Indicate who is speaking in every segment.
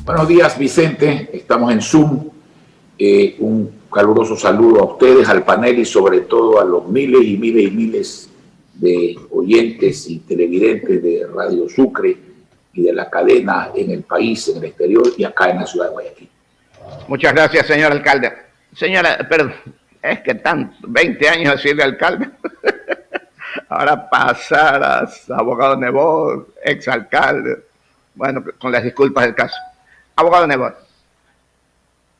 Speaker 1: Buenos días, Vicente. Estamos en Zoom. Un caluroso saludo a ustedes, al panel y sobre todo a los miles y miles y miles de oyentes y televidentes de Radio Sucre y de la cadena en el país, en el exterior y acá en la ciudad de Guayaquil.
Speaker 2: Muchas gracias, señor alcalde. Señora, perdón, es que están 20 años haciendo alcalde. Ahora pasarás, abogado Nebot, exalcalde. Bueno, con las disculpas del caso. Abogado Nebot,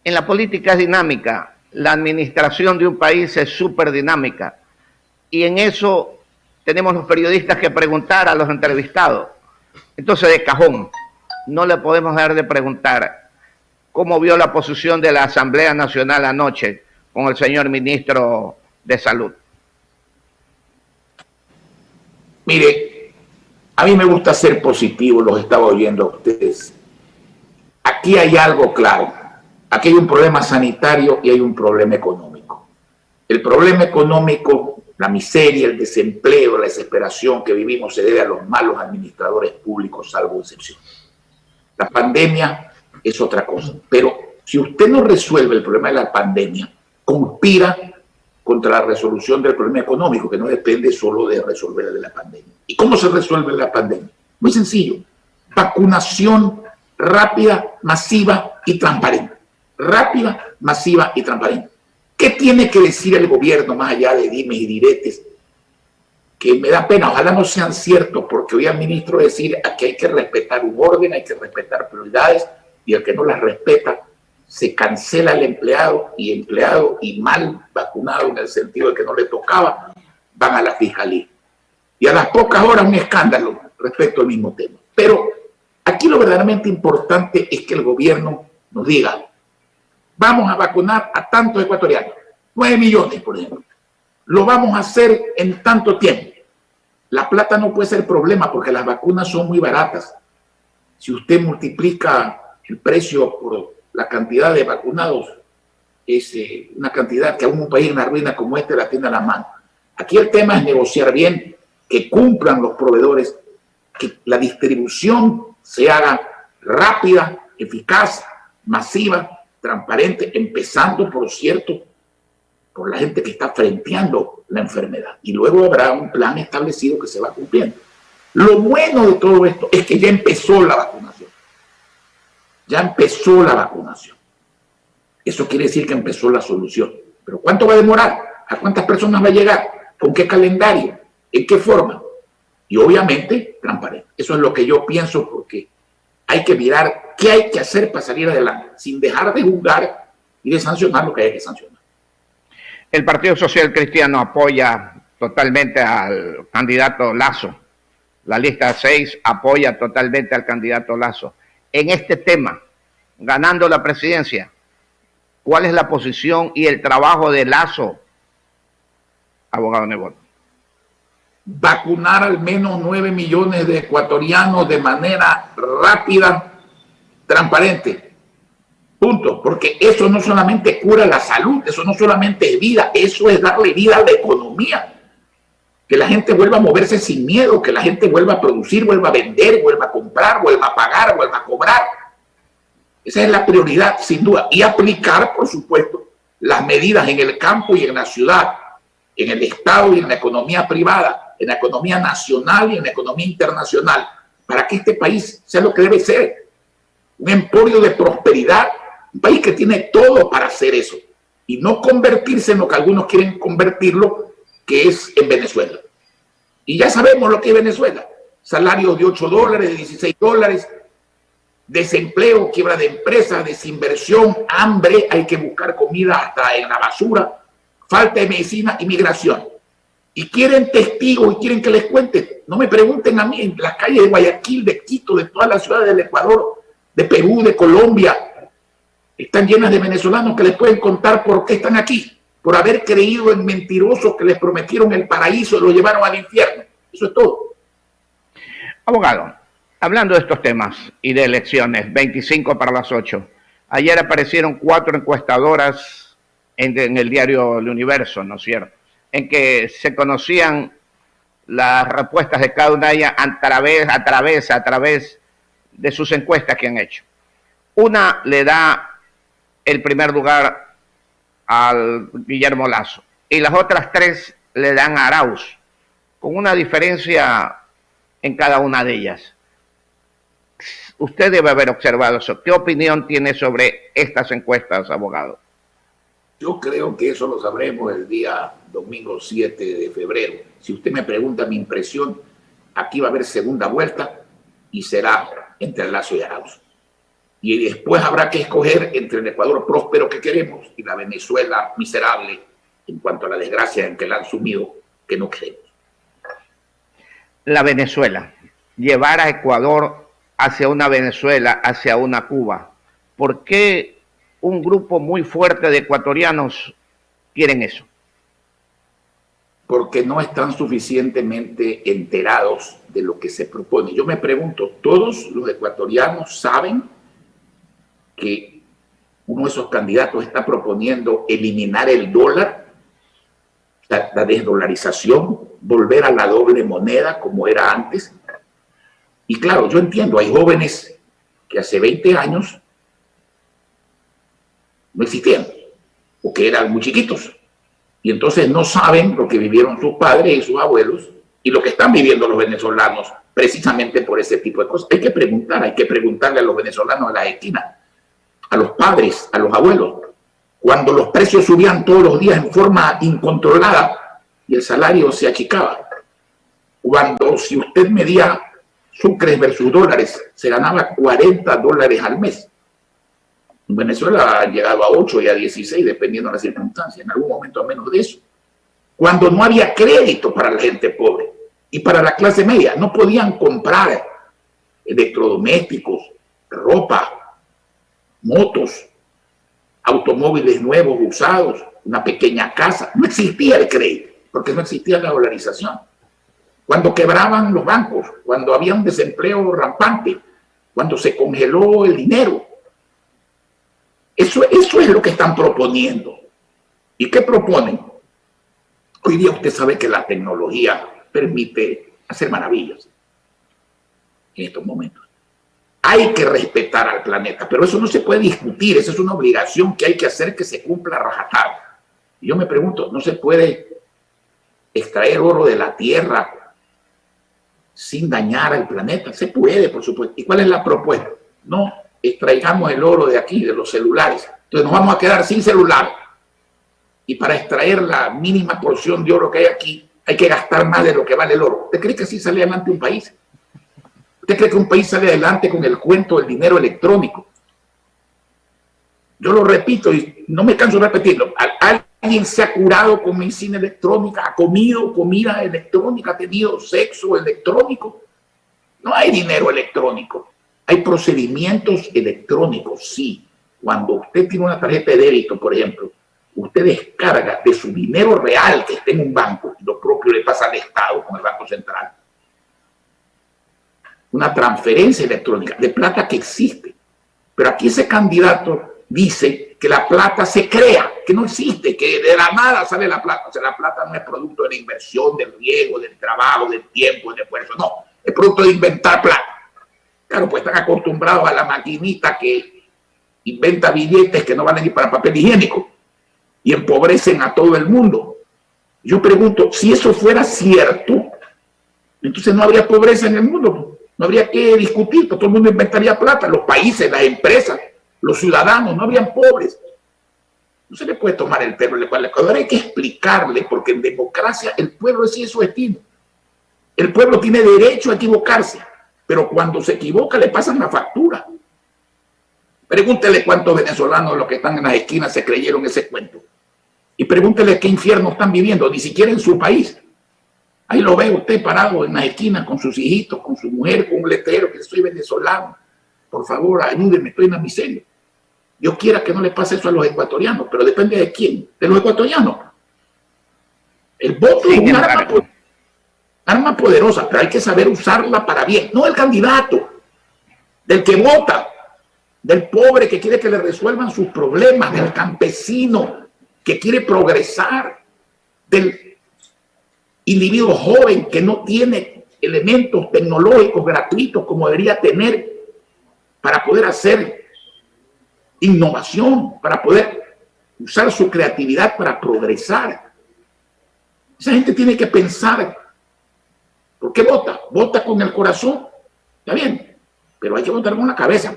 Speaker 2: en la política es dinámica, la administración de un país es súper dinámica y en eso tenemos los periodistas que preguntar a los entrevistados. Entonces, de cajón, no le podemos dejar de preguntar cómo vio la posición de la Asamblea Nacional anoche con el señor ministro de Salud.
Speaker 1: Mire, a mí me gusta ser positivo, los estaba oyendo a ustedes. Aquí hay algo claro. Aquí hay un problema sanitario y hay un problema económico. El problema económico, la miseria, el desempleo, la desesperación que vivimos se debe a los malos administradores públicos, salvo excepción. La pandemia es otra cosa. Pero si usted no resuelve el problema de la pandemia, conspira contra la resolución del problema económico, que no depende solo de resolver el de la pandemia. ¿Y cómo se resuelve la pandemia? Muy sencillo. Vacunación rápida, masiva y transparente. Rápida, masiva y transparente. ¿Qué tiene que decir el gobierno más allá de dimes y diretes? Que me da pena, ojalá no sean ciertos, porque oí al ministro decir que hay que respetar un orden, hay que respetar prioridades, y el que no las respeta se cancela el empleado y mal vacunado en el sentido de que no le tocaba, van a la fiscalía. Y a las pocas horas un escándalo respecto al mismo tema. Pero aquí lo verdaderamente importante es que el gobierno nos diga, vamos a vacunar a tantos ecuatorianos, 9 millones, por ejemplo. Lo vamos a hacer en tanto tiempo. La plata no puede ser problema porque las vacunas son muy baratas. Si usted multiplica el precio por la cantidad de vacunados, es una cantidad que a un país en la ruina como este la tiene a la mano. Aquí el tema es negociar bien, que cumplan los proveedores, que la distribución se haga rápida, eficaz, masiva, transparente, empezando, por cierto, por la gente que está frenteando la enfermedad. Y luego habrá un plan establecido que se va cumpliendo. Lo bueno de todo esto es que ya empezó la vacunación. Ya empezó la vacunación. Eso quiere decir que empezó la solución. Pero ¿cuánto va a demorar? ¿A cuántas personas va a llegar? ¿Con qué calendario? ¿En qué forma? Y obviamente, transparente. Eso es lo que yo pienso, porque hay que mirar qué hay que hacer para salir adelante, sin dejar de juzgar y de sancionar lo que hay que sancionar.
Speaker 2: El Partido Social Cristiano apoya totalmente al candidato Lasso. La lista 6 apoya totalmente al candidato Lasso. En este tema, ganando la presidencia, ¿cuál es la posición y el trabajo de Lasso, abogado Nebot?
Speaker 1: Vacunar al menos 9 millones de ecuatorianos de manera rápida, transparente. Punto. Porque eso no solamente cura la salud, eso no solamente es vida, eso es darle vida a la economía. Que la gente vuelva a moverse sin miedo, que la gente vuelva a producir, vuelva a vender, vuelva a comprar, vuelva a pagar, vuelva a cobrar. Esa es la prioridad, sin duda. Y aplicar, por supuesto, las medidas en el campo y en la ciudad, en el Estado y en la economía privada, en la economía nacional y en la economía internacional, para que este país sea lo que debe ser. Un emporio de prosperidad, un país que tiene todo para hacer eso. Y no convertirse en lo que algunos quieren convertirlo, que es en Venezuela. Y ya sabemos lo que es Venezuela. Salarios de $8, de $16, desempleo, quiebra de empresas, desinversión, hambre, hay que buscar comida hasta en la basura, falta de medicina, inmigración. Y quieren testigos y quieren que les cuenten. No me pregunten a mí, en las calles de Guayaquil, de Quito, de todas las ciudades del Ecuador, de Perú, de Colombia, están llenas de venezolanos que les pueden contar por qué están aquí, por haber creído en mentirosos que les prometieron el paraíso y lo llevaron al infierno. Eso es todo.
Speaker 2: Abogado, hablando de estos temas y de elecciones, 25 para las 8, ayer aparecieron 4 encuestadoras en el diario El Universo, ¿no es cierto?, en que se conocían las respuestas de cada una de ellas a través de sus encuestas que han hecho. Una le da el primer lugar al Guillermo Lasso y las otras tres le dan a Arauz, con una diferencia en cada una de ellas. Usted debe haber observado eso. ¿Qué opinión tiene sobre estas encuestas, abogado?
Speaker 1: Yo creo que eso lo sabremos el día domingo 7 de febrero. Si usted me pregunta mi impresión, aquí va a haber segunda vuelta y será entre Lasso y Arauz. Y después habrá que escoger entre el Ecuador próspero que queremos y la Venezuela miserable en cuanto a la desgracia en que la han sumido, que no queremos.
Speaker 2: La Venezuela, llevar a Ecuador hacia una Venezuela, hacia una Cuba. ¿Por qué un grupo muy fuerte de ecuatorianos quieren eso?
Speaker 1: Porque no están suficientemente enterados de lo que se propone. Yo me pregunto, ¿todos los ecuatorianos saben que uno de esos candidatos está proponiendo eliminar el dólar, la desdolarización, volver a la doble moneda como era antes? Y claro, yo entiendo, hay jóvenes que hace 20 años no existían o que eran muy chiquitos y entonces no saben lo que vivieron sus padres y sus abuelos y lo que están viviendo los venezolanos precisamente por ese tipo de cosas. Hay que preguntarle a los venezolanos a la esquina, a los padres, a los abuelos, cuando los precios subían todos los días en forma incontrolada y el salario se achicaba. Cuando si usted medía sucres versus dólares, se ganaba $40 al mes. En Venezuela ha llegado a 8 y a 16, dependiendo de las circunstancias, en algún momento a menos de eso. Cuando no había crédito para la gente pobre y para la clase media, no podían comprar electrodomésticos, ropa, motos, automóviles nuevos, usados, una pequeña casa. No existía el crédito, porque no existía la dolarización. Cuando quebraban los bancos, cuando había un desempleo rampante, cuando se congeló el dinero. Eso es lo que están proponiendo. ¿Y qué proponen? Hoy día usted sabe que la tecnología permite hacer maravillas en estos momentos. Hay que respetar al planeta, pero eso no se puede discutir, esa es una obligación que hay que hacer que se cumpla a rajatabla. Y yo me pregunto, ¿no se puede extraer oro de la tierra sin dañar al planeta? Se puede, por supuesto. ¿Y cuál es la propuesta? No extraigamos el oro de aquí, de los celulares. Entonces nos vamos a quedar sin celular. Y para extraer la mínima porción de oro que hay aquí, hay que gastar más de lo que vale el oro. ¿Usted cree que así sale adelante un país? ¿Usted cree que un país sale adelante con el cuento del dinero electrónico? Yo lo repito y no me canso de repetirlo. Alguien se ha curado con medicina electrónica, ha comido comida electrónica, ha tenido sexo electrónico. No hay dinero electrónico. Hay procedimientos electrónicos, sí. Cuando usted tiene una tarjeta de débito, por ejemplo, usted descarga de su dinero real que está en un banco, y lo propio le pasa al Estado con el Banco Central, una transferencia electrónica de plata que existe. Pero aquí ese candidato dice que la plata se crea, que no existe, que de la nada sale la plata. O sea, la plata no es producto de la inversión, del riesgo, del trabajo, del tiempo, del esfuerzo. No, es producto de inventar plata. Claro, pues están acostumbrados a la maquinita que inventa billetes que no valen ni para papel higiénico y empobrecen a todo el mundo. Yo pregunto, si eso fuera cierto, entonces no habría pobreza en el mundo, no habría que discutir, todo el mundo inventaría plata, los países, las empresas, los ciudadanos, no habrían pobres. No se le puede tomar el pelo al Ecuador, hay que explicarle, porque en democracia el pueblo decide su destino. El pueblo tiene derecho a equivocarse, pero cuando se equivoca le pasan la factura. Pregúntele cuántos venezolanos de los que están en las esquinas se creyeron ese cuento. Y pregúntele qué infierno están viviendo, ni siquiera en su país. Ahí lo ve usted parado en las esquinas con sus hijitos, con su mujer, con un letrero que soy venezolano. Por favor, ayúdenme, estoy en la miseria. Dios quiera que no le pase eso a los ecuatorianos, pero depende de quién, de los ecuatorianos. El voto es un arma poderosa, pero hay que saber usarla para bien. No el candidato, del que vota, del pobre que quiere que le resuelvan sus problemas, del campesino que quiere progresar, del individuo joven que no tiene elementos tecnológicos gratuitos como debería tener para poder hacer innovación, para poder usar su creatividad para progresar. Esa gente tiene que pensar. ¿Por qué vota? Vota con el corazón, está bien, pero hay que votar con la cabeza,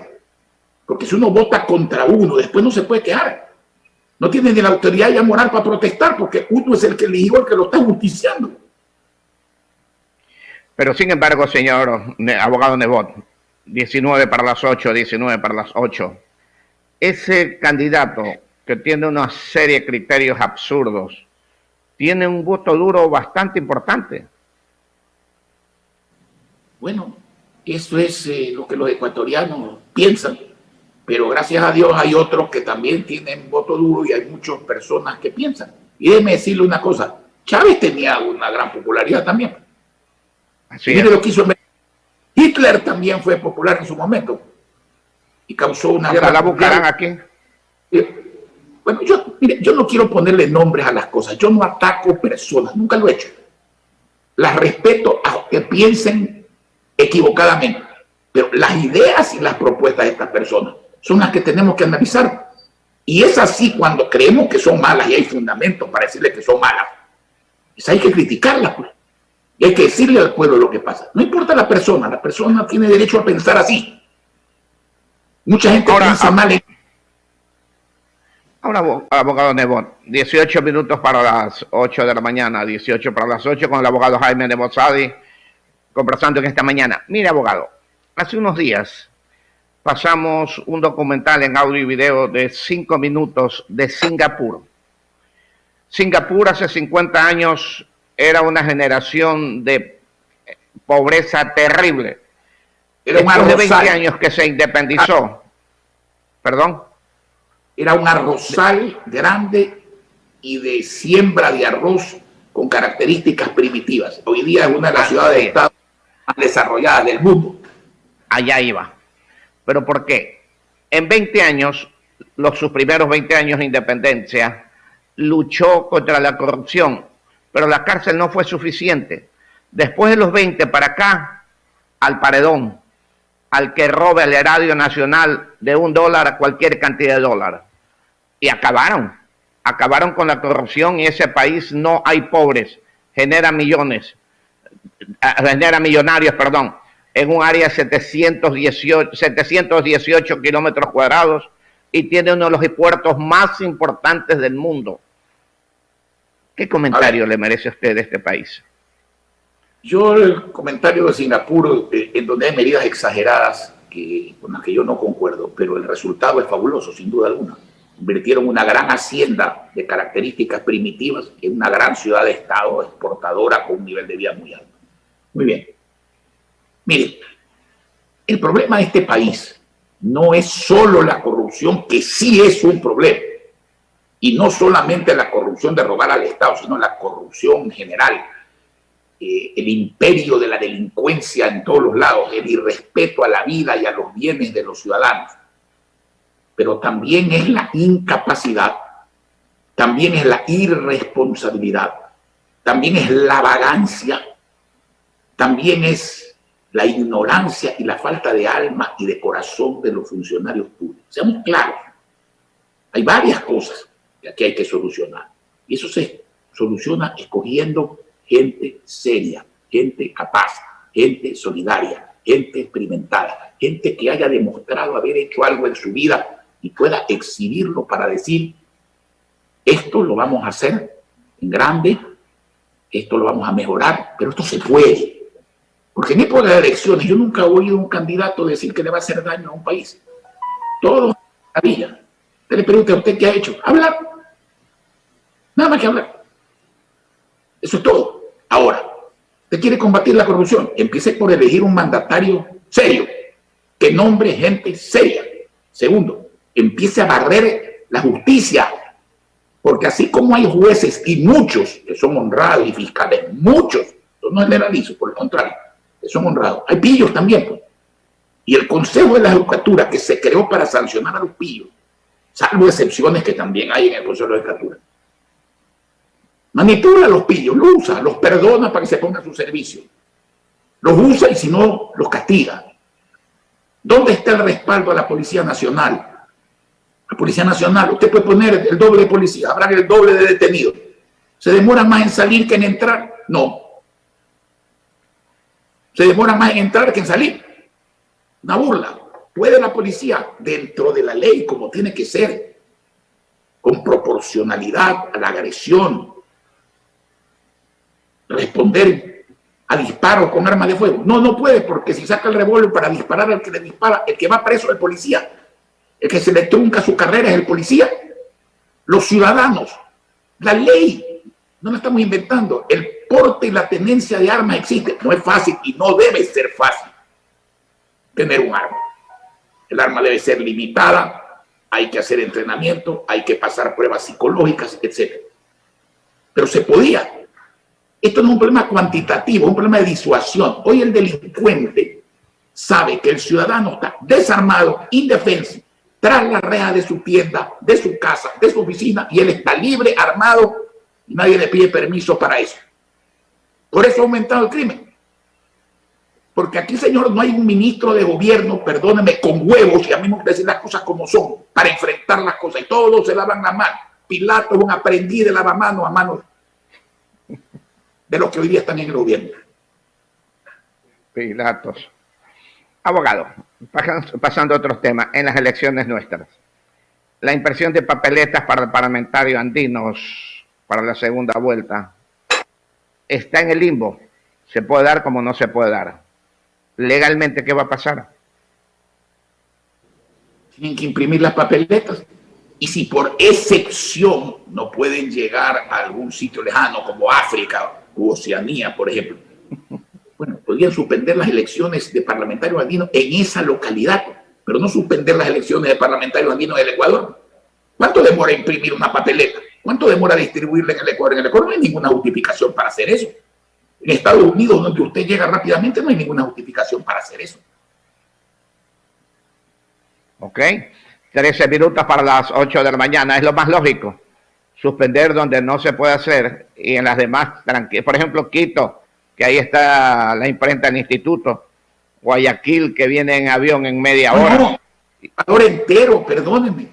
Speaker 1: porque si uno vota contra uno, después no se puede quejar. No tiene ni la autoridad ya moral para protestar, porque uno es el que eligió, el que lo está justiciando.
Speaker 2: Pero sin embargo, señor abogado Nebot, 19 para las 8, 19 para las 8, ese candidato que tiene una serie de criterios absurdos, tiene un voto duro bastante importante.
Speaker 1: Bueno, eso es lo que los ecuatorianos piensan, pero gracias a Dios hay otros que también tienen voto duro y hay muchas personas que piensan. Y déjeme decirle una cosa, Chávez tenía una gran popularidad también.
Speaker 2: Así
Speaker 1: mire
Speaker 2: es.
Speaker 1: lo que hizo Hitler, también fue popular en su momento y causó una guerra.
Speaker 2: ¿La buscarán aquí?
Speaker 1: Bueno, yo no quiero ponerle nombres a las cosas, yo no ataco personas, nunca lo he hecho. Las respeto a que piensen equivocadamente, pero las ideas y las propuestas de estas personas son las que tenemos que analizar. Y es así cuando creemos que son malas y hay fundamentos para decirle que son malas. Pues hay que criticarlas, pues. Y hay que decirle al pueblo lo que pasa. No importa la persona tiene derecho a pensar así. Mucha gente piensa mal en...
Speaker 2: Ahora, abogado Nebot, 18 minutos para las 8 de la mañana, 18 para las 8 con el abogado Jaime Nebot Sadi, conversando en esta mañana. Mire, abogado, hace unos días pasamos un documental en audio y video de 5 minutos de Singapur. Singapur hace 50 años era una generación de pobreza terrible. Después de 20 años que se independizó. ¿Perdón?
Speaker 1: Era un arrozal grande y de siembra de arroz con características primitivas. Hoy día es una de las ciudades de Estado más desarrolladas del mundo.
Speaker 2: Allá iba. ¿Pero por qué? En 20 años, sus primeros 20 años de independencia, luchó contra la corrupción, pero la cárcel no fue suficiente. Después de los 20 para acá, al paredón, al que robe el erario nacional de $1 a cualquier cantidad de dólares. Y acabaron con la corrupción y ese país no hay pobres, genera millonarios, perdón, en un área de 718 kilómetros cuadrados y tiene uno de los puertos más importantes del mundo. ¿Qué comentario le merece a usted de este país?
Speaker 1: Yo el comentario de Singapur, en donde hay medidas exageradas con las que yo no concuerdo, pero el resultado es fabuloso, sin duda alguna. Invirtieron una gran hacienda de características primitivas en una gran ciudad de estado exportadora con un nivel de vida muy alto. Muy bien. Miren, el problema de este país no es solo la corrupción, que sí es un problema, y no solamente la corrupción de robar al Estado, sino la corrupción general, el imperio de la delincuencia en todos los lados, el irrespeto a la vida y a los bienes de los ciudadanos. Pero también es la incapacidad, también es la irresponsabilidad, también es la vagancia, también es la ignorancia y la falta de alma y de corazón de los funcionarios públicos. Seamos claros, hay varias cosas que aquí hay que solucionar. Y eso se soluciona escogiendo gente seria, gente capaz, gente solidaria, gente experimentada, gente que haya demostrado haber hecho algo en su vida y pueda exhibirlo para decir, esto lo vamos a hacer en grande, esto lo vamos a mejorar, pero esto se puede. Porque en época de elecciones yo nunca he oído a un candidato decir que le va a hacer daño a un país. Todos maravilla. Usted le pregunta a usted qué ha hecho. Hablar. Nada más que hablar. Eso es todo. Ahora, usted quiere combatir la corrupción, empiece por elegir un mandatario serio, que nombre gente seria. Segundo, empiece a barrer la justicia, porque así como hay jueces y muchos que son honrados y fiscales, muchos, yo no generalizo, por el contrario, que son honrados, hay pillos también, pues. Y el Consejo de la Judicatura, que se creó para sancionar a los pillos, salvo excepciones que también hay en el Consejo de la Judicatura, manipula a los pillos, los usa, los perdona para que se pongan a su servicio, los usa y si no, los castiga. ¿Dónde está el respaldo a la Policía Nacional? La Policía Nacional, usted puede poner el doble de policía, habrá el doble de detenidos. ¿Se demora más en salir que en entrar? No. Se demora más en entrar que en salir. Una burla. ¿Puede la policía, dentro de la ley, como tiene que ser, con proporcionalidad a la agresión, responder a disparos con armas de fuego? No, no puede, porque si saca el revólver para disparar al que le dispara, el que va preso es el policía. El que se le trunca su carrera es el policía. Los ciudadanos, la ley, no la estamos inventando. El porte y la tenencia de armas existe. No es fácil y no debe ser fácil tener un arma. El arma debe ser limitada, hay que hacer entrenamiento, hay que pasar pruebas psicológicas, etc. Pero se podía. Esto no es un problema cuantitativo, es un problema de disuasión. Hoy el delincuente sabe que el ciudadano está desarmado, indefenso, tras la reja de su tienda, de su casa, de su oficina, y él está libre, armado, y nadie le pide permiso para eso. Por eso ha aumentado el crimen. Porque aquí, señor, no hay un ministro de gobierno, perdóneme, con huevos, y a mí me gusta decir las cosas como son, para enfrentar las cosas, y todos se lavan la mano. Pilato es un aprendiz de lavamanos a manos de los que hoy día están en el gobierno.
Speaker 2: Pilatos. Abogado, pasando a otros temas, en las elecciones nuestras, la impresión de papeletas para el parlamentario andinos para la segunda vuelta está en el limbo. Se puede dar como no se puede dar. Legalmente, ¿qué va a pasar?
Speaker 1: Tienen que imprimir las papeletas. Y si por excepción no pueden llegar a algún sitio lejano como África u Oceanía, por ejemplo, bueno, podrían suspender las elecciones de parlamentarios andinos en esa localidad, pero no suspender las elecciones de parlamentarios andinos en el Ecuador. ¿Cuánto demora imprimir una papeleta? ¿Cuánto demora distribuirla en el Ecuador? En el Ecuador no hay ninguna justificación para hacer eso. En Estados Unidos, donde usted llega rápidamente, no hay ninguna justificación para hacer eso.
Speaker 2: Ok. 13 minutos para las 8 de la mañana. Es lo más lógico. Suspender donde no se puede hacer y en las demás, por ejemplo, Quito, que ahí está la imprenta del instituto. Guayaquil, que viene en avión en media hora.
Speaker 1: No, Ecuador entero, perdónenme.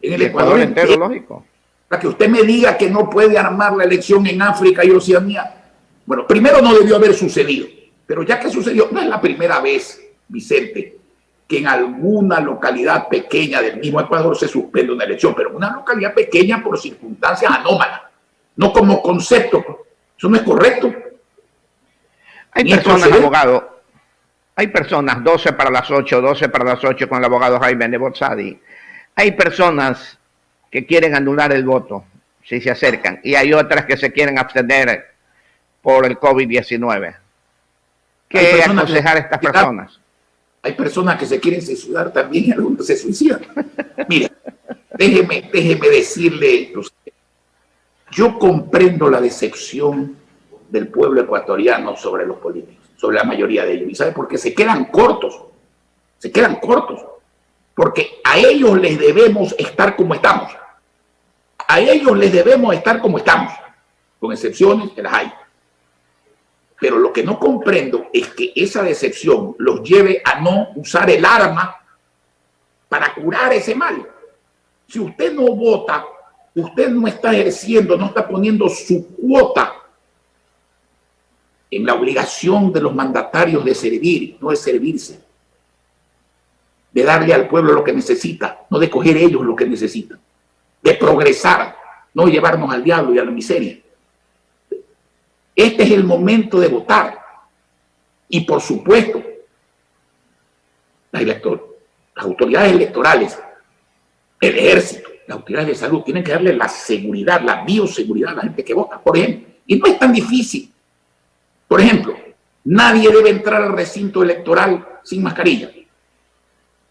Speaker 1: En el Ecuador entero,
Speaker 2: lógico.
Speaker 1: Para que usted me diga que no puede armar la elección en África y Oceanía. Bueno, primero no debió haber sucedido, pero ya que sucedió, no es la primera vez, Vicente, que en alguna localidad pequeña del mismo Ecuador se suspende una elección, pero una localidad pequeña por circunstancias anómalas, no como concepto. Eso no es correcto.
Speaker 2: Hay personas, abogado, hay personas, 12 para las 8, 12 para las 8 con el abogado Jaime Nebozadi. Hay personas que quieren anular el voto si se acercan y hay otras que se quieren abstener por el COVID-19. ¿Qué aconsejar a estas personas?
Speaker 1: Hay personas que se quieren suicidar también y algunos se suicidan. Mire, déjeme decirle, yo comprendo la decepción del pueblo ecuatoriano sobre los políticos, sobre la mayoría de ellos. ¿Y sabe por qué? Se quedan cortos. Se quedan cortos. Porque a ellos les debemos estar como estamos. A ellos les debemos estar como estamos. Con excepciones que las hay. Pero lo que no comprendo es que esa decepción los lleve a no usar el arma para curar ese mal. Si usted no vota, usted no está ejerciendo, no está poniendo su cuota en la obligación de los mandatarios de servir, no de servirse, de darle al pueblo lo que necesita, no de coger ellos lo que necesitan, de progresar, no llevarnos al diablo y a la miseria. Este es el momento de votar. Y por supuesto, las autoridades electorales, el ejército, las autoridades de salud tienen que darle la seguridad, la bioseguridad a la gente que vota, por ejemplo. Y no es tan difícil. Por ejemplo, nadie debe entrar al recinto electoral sin mascarilla.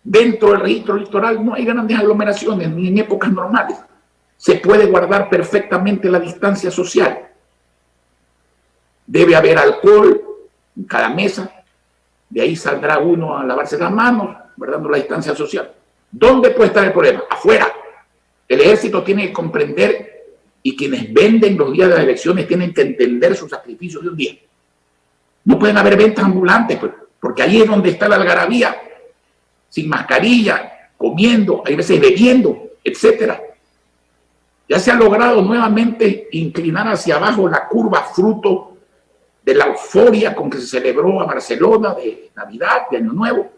Speaker 1: Dentro del registro electoral no hay grandes aglomeraciones, ni en épocas normales. Se puede guardar perfectamente la distancia social. Debe haber alcohol en cada mesa. De ahí saldrá uno a lavarse las manos, guardando la distancia social. ¿Dónde puede estar el problema? Afuera. El ejército tiene que comprender y quienes venden los días de las elecciones tienen que entender sus sacrificios de un día. No pueden haber ventas ambulantes, pues, porque ahí es donde está la algarabía, sin mascarilla, comiendo, hay veces bebiendo. etcétera. Ya se ha logrado nuevamente inclinar hacia abajo la curva fruto de la euforia con que se celebró a Barcelona de Navidad, de Año Nuevo.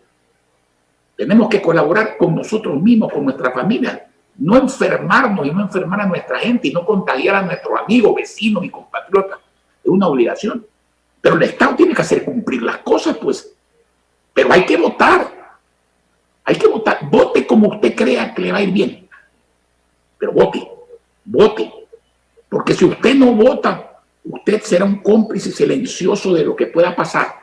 Speaker 1: Tenemos que colaborar con nosotros mismos, con nuestra familia, no enfermarnos y no enfermar a nuestra gente y no contagiar a nuestros amigos, vecinos y compatriotas. Es una obligación. Pero el Estado tiene que hacer cumplir las cosas, pues. Pero hay que votar. Hay que votar. Vote como usted crea que le va a ir bien. Pero vote. Vote. Porque si usted no vota, usted será un cómplice silencioso de lo que pueda pasar.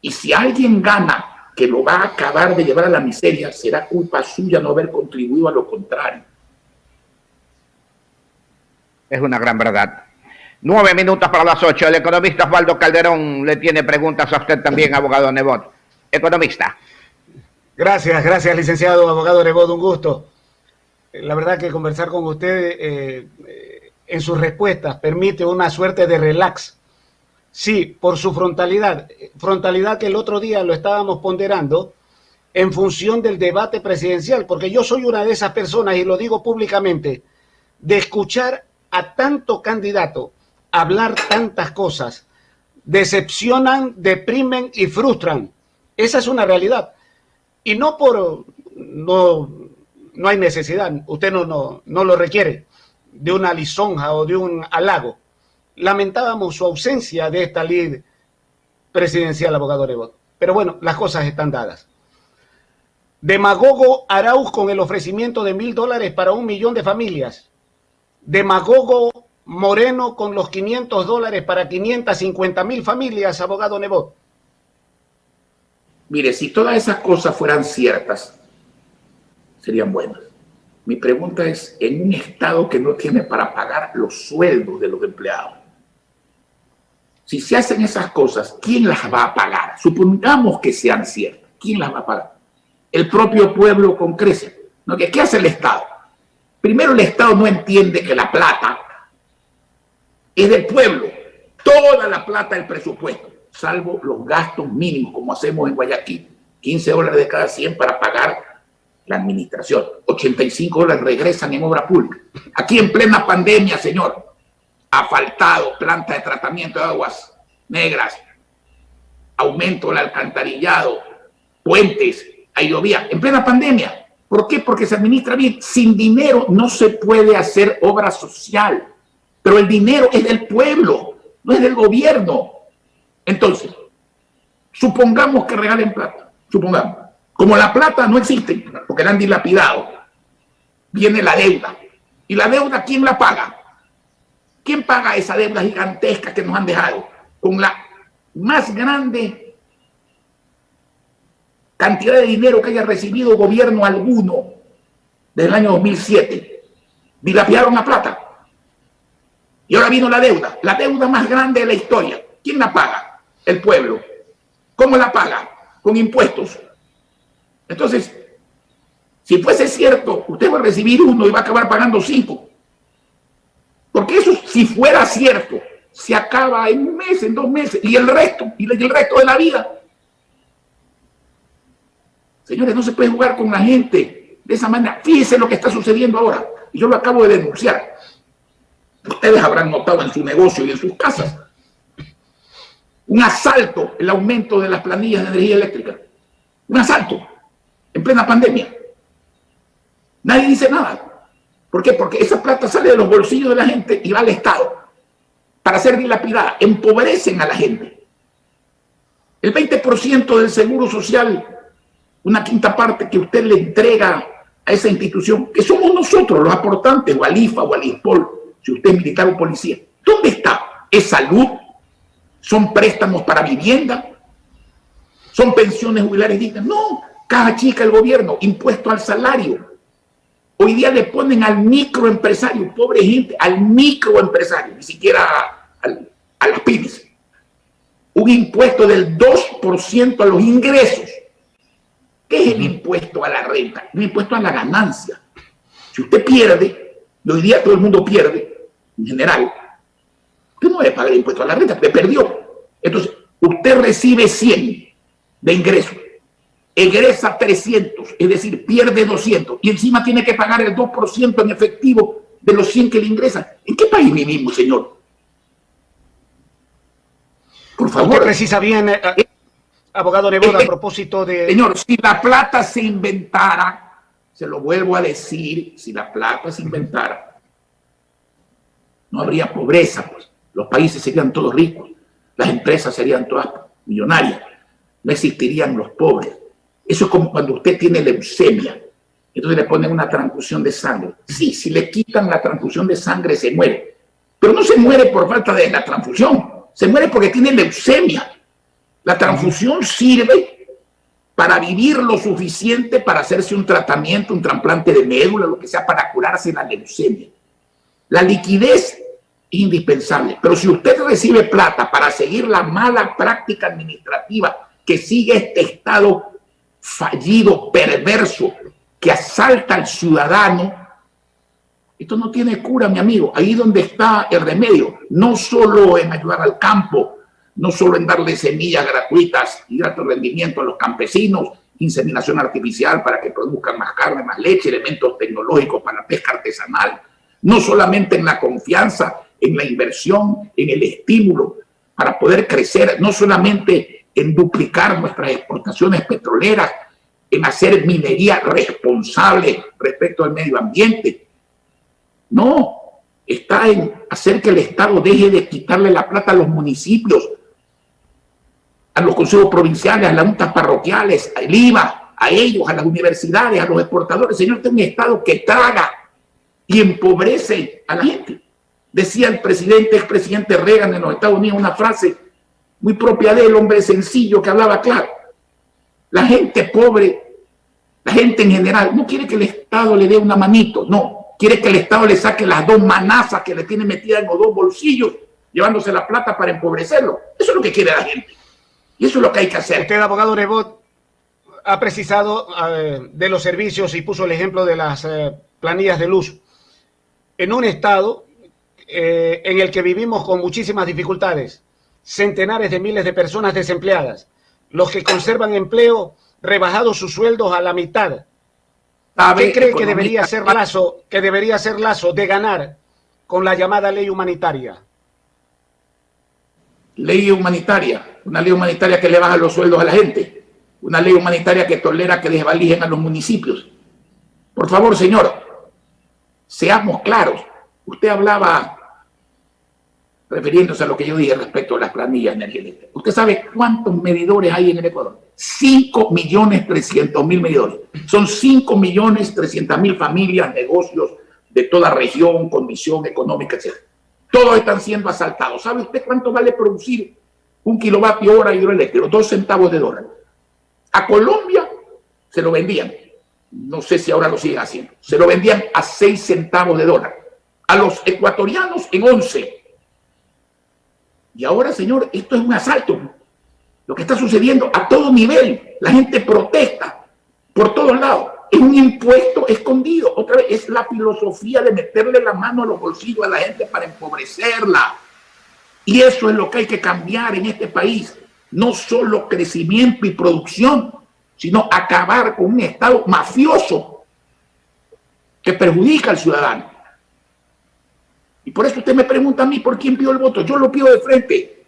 Speaker 1: Y si alguien gana que lo va a acabar de llevar a la miseria, será culpa suya no haber contribuido a lo contrario.
Speaker 2: Es una gran verdad. 9 minutos para las 8. El economista Osvaldo Calderón le tiene preguntas a usted también, abogado Nebot. Economista.
Speaker 3: Gracias, licenciado abogado Nebot, un gusto. La verdad que conversar con usted en sus respuestas permite una suerte de relax. Sí, por su frontalidad que el otro día lo estábamos ponderando en función del debate presidencial, porque yo soy una de esas personas, y lo digo públicamente, de escuchar a tanto candidato hablar tantas cosas, decepcionan, deprimen y frustran. Esa es una realidad. Y no hay necesidad, usted no lo requiere, de una lisonja o de un halago. Lamentábamos su ausencia de esta lid presidencial, abogado Nebot. Pero bueno, las cosas están dadas. Demagogo Arauz con el ofrecimiento de $1,000 para 1 millón de familias. Demagogo Moreno con los $500 para 550,000 familias, abogado Nebot.
Speaker 1: Mire, si todas esas cosas fueran ciertas, serían buenas. Mi pregunta es, en un Estado que no tiene para pagar los sueldos de los empleados, si se hacen esas cosas, ¿quién las va a pagar? Supongamos que sean ciertas. ¿Quién las va a pagar? El propio pueblo con creces. ¿No? ¿Qué hace el Estado? Primero, el Estado no entiende que la plata es del pueblo. Toda la plata del presupuesto, salvo los gastos mínimos, como hacemos en Guayaquil. $15 de cada 100 para pagar la administración. $85 regresan en obra pública. Aquí en plena pandemia, señor, asfaltado, planta de tratamiento de aguas negras, aumento del alcantarillado, puentes, aerovía, en plena pandemia. ¿Por qué? Porque se administra bien. Sin dinero no se puede hacer obra social, pero el dinero es del pueblo, no es del gobierno. Entonces, supongamos que regalen plata, supongamos. Como la plata no existe, porque la han dilapidado, viene la deuda. ¿Y la deuda quién la paga? ¿Quién paga esa deuda gigantesca que nos han dejado? Con la más grande cantidad de dinero que haya recibido gobierno alguno desde el año 2007. Dilapidaron la plata. Y ahora vino la deuda más grande de la historia. ¿Quién la paga? El pueblo. ¿Cómo la paga? Con impuestos. Entonces, si fuese cierto, usted va a recibir 1 y va a acabar pagando 5. Porque eso, si fuera cierto, se acaba en 1 mes, en 2 meses, y el resto de la vida. Señores, no se puede jugar con la gente de esa manera. Fíjense lo que está sucediendo ahora. Y yo lo acabo de denunciar. Ustedes habrán notado en su negocio y en sus casas un asalto, el aumento de las planillas de energía eléctrica. Un asalto en plena pandemia. Nadie dice nada. ¿Por qué? Porque esa plata sale de los bolsillos de la gente y va al Estado para ser dilapidada. Empobrecen a la gente. El 20% del seguro social, una quinta parte que usted le entrega a esa institución, que somos nosotros los aportantes, o al IFA o al ISPOL, si usted es militar o policía. ¿Dónde está? ¿Es salud? ¿Son préstamos para vivienda? ¿Son pensiones jubilares dignas? No, caja chica el gobierno, impuesto al salario. Hoy día le ponen al microempresario, pobre gente, al microempresario, ni siquiera a las pymes, un impuesto del 2% a los ingresos. ¿Qué es el impuesto a la renta? Un impuesto a la ganancia. Si usted pierde, y hoy día todo el mundo pierde, en general, usted no debe pagar el impuesto a la renta, porque perdió. Entonces, usted recibe 100 de ingresos. egresa 300, es decir, pierde 200 y encima tiene que pagar el 2% en efectivo de los 100 que le ingresan. ¿En qué país vivimos, señor? Por favor.
Speaker 3: Usted precisa bien, abogado Nebot, a propósito de...
Speaker 1: Señor, si la plata se inventara, se lo vuelvo a decir, si la plata se inventara, no habría pobreza, pues. Los países serían todos ricos, las empresas serían todas millonarias, no existirían los pobres. Eso es como cuando usted tiene leucemia, entonces le ponen una transfusión de sangre. Sí, si le quitan la transfusión de sangre se muere, pero no se muere por falta de la transfusión, se muere porque tiene leucemia. La transfusión sirve para vivir lo suficiente para hacerse un tratamiento, un trasplante de médula, lo que sea, para curarse la leucemia. La liquidez es indispensable, pero si usted recibe plata para seguir la mala práctica administrativa que sigue este Estado fallido, perverso, que asalta al ciudadano, esto no tiene cura, mi amigo. Ahí donde está el remedio, no solo en ayudar al campo, no solo en darle semillas gratuitas y de alto rendimiento a los campesinos, inseminación artificial para que produzcan más carne, más leche, elementos tecnológicos para la pesca artesanal, no solamente en la confianza, en la inversión, en el estímulo para poder crecer, no solamente en duplicar nuestras exportaciones petroleras, en hacer minería responsable respecto al medio ambiente. No, está en hacer que el Estado deje de quitarle la plata a los municipios, a los consejos provinciales, a las juntas parroquiales, al IVA, a ellos, a las universidades, a los exportadores. Señor, este es un Estado que traga y empobrece a la gente. Decía el expresidente Reagan en los Estados Unidos una frase muy propia del hombre sencillo que hablaba claro. La gente pobre, la gente en general, no quiere que el Estado le dé una manito, no. Quiere que el Estado le saque las dos manazas que le tiene metidas en los dos bolsillos, llevándose la plata para empobrecerlo. Eso es lo que quiere la gente. Y eso es lo que hay que hacer.
Speaker 3: Usted, abogado Nebot, ha precisado de los servicios y puso el ejemplo de las planillas de luz. En un Estado en el que vivimos con muchísimas dificultades, centenares de miles de personas desempleadas, los que conservan empleo rebajados sus sueldos a la mitad. ¿Qué cree que debería ser Lasso de ganar con la llamada ley humanitaria?
Speaker 1: Ley humanitaria, una ley humanitaria que le baja los sueldos a la gente, una ley humanitaria que tolera que desvalijen a los municipios. Por favor, señor, seamos claros. Usted hablaba, refiriéndose a lo que yo dije respecto a las planillas de energía eléctrica. ¿Usted sabe cuántos medidores hay en el Ecuador? 5.300.000 medidores. Son 5.300.000 familias, negocios de toda región, condición económica, etc. Todos están siendo asaltados. ¿Sabe usted cuánto vale producir 1 kilovatio hora hidroeléctrico? 2 centavos de dólar. A Colombia se lo vendían. No sé si ahora lo siguen haciendo. Se lo vendían a 6 centavos de dólar. A los ecuatorianos en 11. Y ahora, señor, esto es un asalto. Lo que está sucediendo a todo nivel. La gente protesta por todos lados. Es un impuesto escondido. Otra vez, es la filosofía de meterle la mano a los bolsillos a la gente para empobrecerla. Y eso es lo que hay que cambiar en este país. No solo crecimiento y producción, sino acabar con un Estado mafioso que perjudica al ciudadano. Y por eso usted me pregunta a mí por quién pido el voto. Yo lo pido de frente,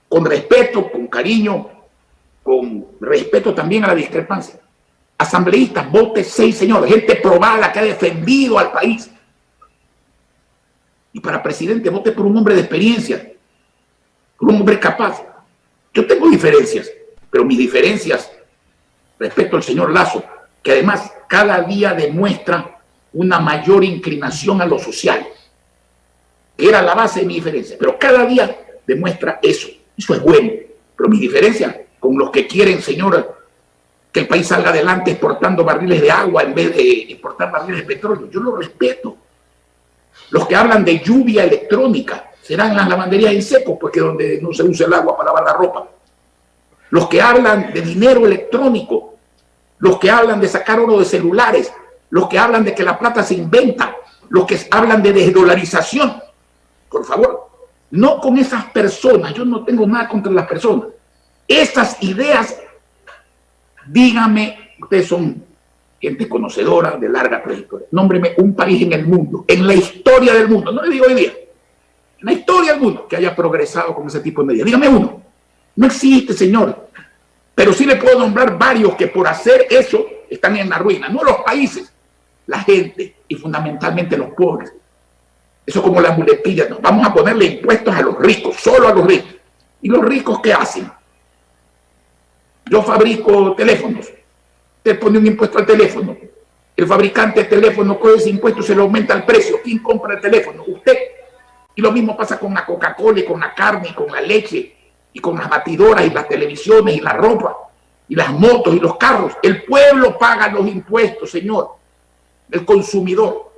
Speaker 1: con respeto, con cariño, con respeto también a la discrepancia. Asambleístas, vote 6, señores, gente probada que ha defendido al país. Y para presidente, vote por un hombre de experiencia, por un hombre capaz. Yo tengo diferencias, pero mis diferencias respecto al señor Lasso, que además cada día demuestra una mayor inclinación a lo social, que era la base de mi diferencia, pero cada día demuestra eso. Eso es bueno, pero mi diferencia con los que quieren, señora, que el país salga adelante exportando barriles de agua en vez de exportar barriles de petróleo, yo lo respeto. Los que hablan de lluvia electrónica serán las lavanderías en seco, porque donde no se usa el agua para lavar la ropa. Los que hablan de dinero electrónico, los que hablan de sacar oro de celulares, los que hablan de que la plata se inventa, los que hablan de desdolarización. Por favor, no con esas personas. Yo no tengo nada contra las personas. Esas ideas Dígame, ustedes son gente conocedora de larga trayectoria, nómbreme un país en el mundo, en la historia del mundo, no le digo hoy día, en la historia del mundo, que haya progresado con ese tipo de medidas. Dígame uno. No existe, señor. Pero sí le puedo nombrar varios que por hacer eso están en la ruina. No los países, la gente y fundamentalmente los pobres. Eso como las muletillas. ¿No? Vamos a ponerle impuestos a los ricos, solo a los ricos. ¿Y los ricos qué hacen? Yo fabrico teléfonos. Usted pone un impuesto al teléfono. El fabricante de teléfono coge ese impuesto y se le aumenta el precio. ¿Quién compra el teléfono? Usted. Y lo mismo pasa con la Coca-Cola y con la carne y con la leche y con las batidoras y las televisiones y la ropa y las motos y los carros. El pueblo paga los impuestos, señor, el consumidor,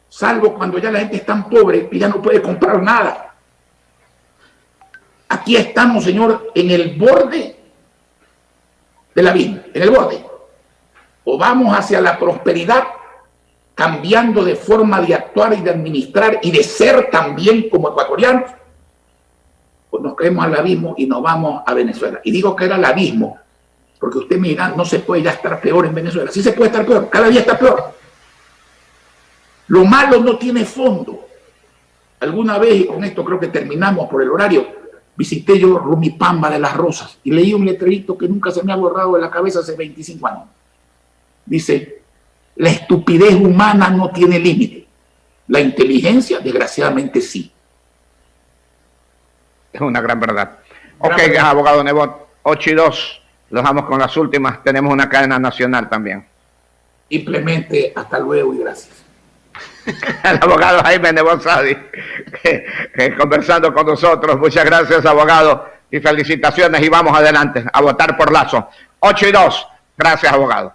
Speaker 1: salvo cuando ya la gente es tan pobre que ya no puede comprar nada. Aquí estamos, señor, en el borde del abismo, en el borde. O vamos hacia la prosperidad, cambiando de forma de actuar y de administrar y de ser también como ecuatorianos, pues nos caemos al abismo y nos vamos a Venezuela. Y digo que era el abismo, porque usted me dirá, no se puede ya estar peor en Venezuela. Sí se puede estar peor, cada día está peor. Lo malo no tiene fondo. Alguna vez, y con esto creo que terminamos por el horario, visité yo Rumipamba de las Rosas y leí un letrerito que nunca se me ha borrado de la cabeza hace 25 años. Dice: la estupidez humana no tiene límite. La inteligencia, desgraciadamente, sí.
Speaker 2: Es una gran verdad. Ok, abogado Nebot, 8:02. Los vamos con las últimas. Tenemos una cadena nacional también.
Speaker 1: Simplemente, hasta luego y gracias.
Speaker 2: El abogado Jaime Nebot Sadi, conversando con nosotros. Muchas gracias, abogado, y felicitaciones. Y vamos adelante a votar por Lazo. 8:02. Gracias, abogado.